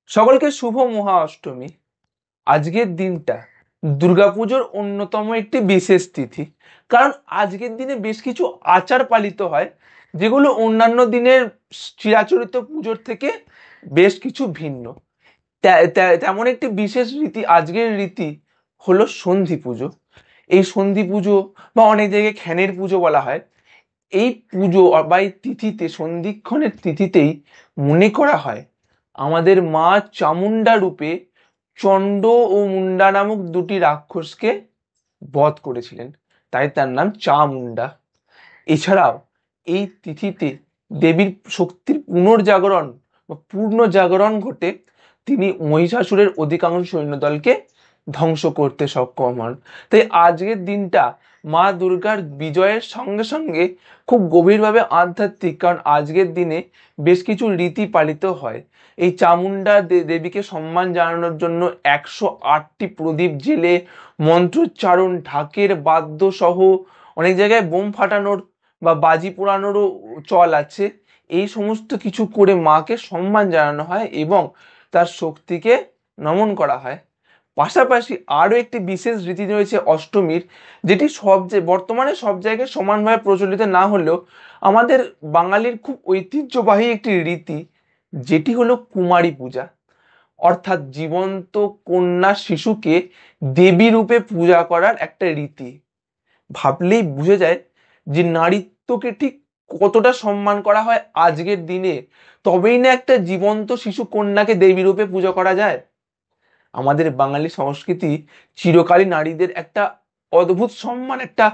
সকলকে শুভ মহা অষ্টমী। আজকের দিনটা দুর্গাপুজোর অন্যতম একটি বিশেষ তিথি। কারণ আজকের দিনে বেশ কিছু আচার পালিত হয় যেগুলো অন্যান্য দিনের চিরাচরিত পুজোর থেকে বেশ কিছু ভিন্ন। তেমন একটি বিশেষ রীতি, আজকের রীতি হলো সন্ধি পুজো। এই সন্ধি পুজো বা অনেক জায়গায় খ্যানের পুজো বলা হয়। এই পুজো বা এই তিথিতে, সন্ধিক্ষণের তিথিতেই মনে করা হয় আমাদের মা চামুন্ডা রূপে চণ্ড ও মুন্ডা নামক দুটি রাক্ষসকে বধ করেছিলেন, তাই তার নাম চামুন্ডা। এছাড়াও এই তিথিতে দেবীর শক্তির পুনর্জাগরণ বা পূর্ণ জাগরণ ঘটে। তিনি মহিষাসুরের অধিকাংশ সৈন্যদলকে ধ্বংস করতে সক্ষম হন। তাই আজকের দিনটা মা দুর্গার বিজয়ের সঙ্গে সঙ্গে খুব গভীরভাবে আধ্যাত্মিক, কারণ আজকের দিনে বেশ কিছু রীতি পালিত হয়। এই চামুন্ডা দেবীকে সম্মান জানানোর জন্য 108টি প্রদীপ জেলে মন্ত্রোচ্চারণ, ঢাকের বাদ্য সহ অনেক জায়গায় বোম ফাটানোর বা বাজি পোড়ানোরও চল আছে। এই সমস্ত কিছু করে মাকে সম্মান জানানো হয় এবং তার শক্তিকে নমন করা হয়। পাশাপাশি আরো একটি বিশেষ রীতি রয়েছে অষ্টমীর, যেটি বর্তমানে সব জায়গায় সমানভাবে প্রচলিত না হলেও আমাদের বাঙালির খুব ঐতিহ্যবাহী একটি রীতি, যেটি হলো কুমারী পূজা। অর্থাৎ জীবন্ত কন্যা শিশুকে দেবী রূপে পূজা করার একটা রীতি। ভাবলেই বুঝে যায় যে নারীত্বকে ঠিক কতটা সম্মান করা হয় আজকের দিনে। তবেই না একটা জীবন্ত শিশু কন্যাকে দেবী রূপে পূজা করা যায়। আমাদের বাঙালি সংস্কৃতি চিরকালই নারীদের একটা অদ্ভুত সম্মান, একটা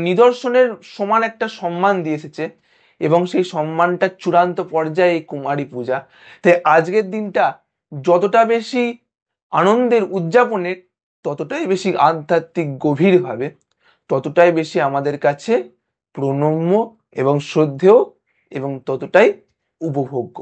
নিদর্শনের সমান একটা সম্মান দিয়ে এসেছে এবং সেই সম্মানটা চূড়ান্ত পর্যায়ে এই কুমারী পূজা। তাই আজকের দিনটা যতটা বেশি আনন্দের, উদযাপনের, ততটাই বেশি আধ্যাত্মিক গভীরভাবে, ততটাই বেশি আমাদের কাছে প্রণম্য এবং শ্রদ্ধেয় এবং ততটাই উপভোগ্য।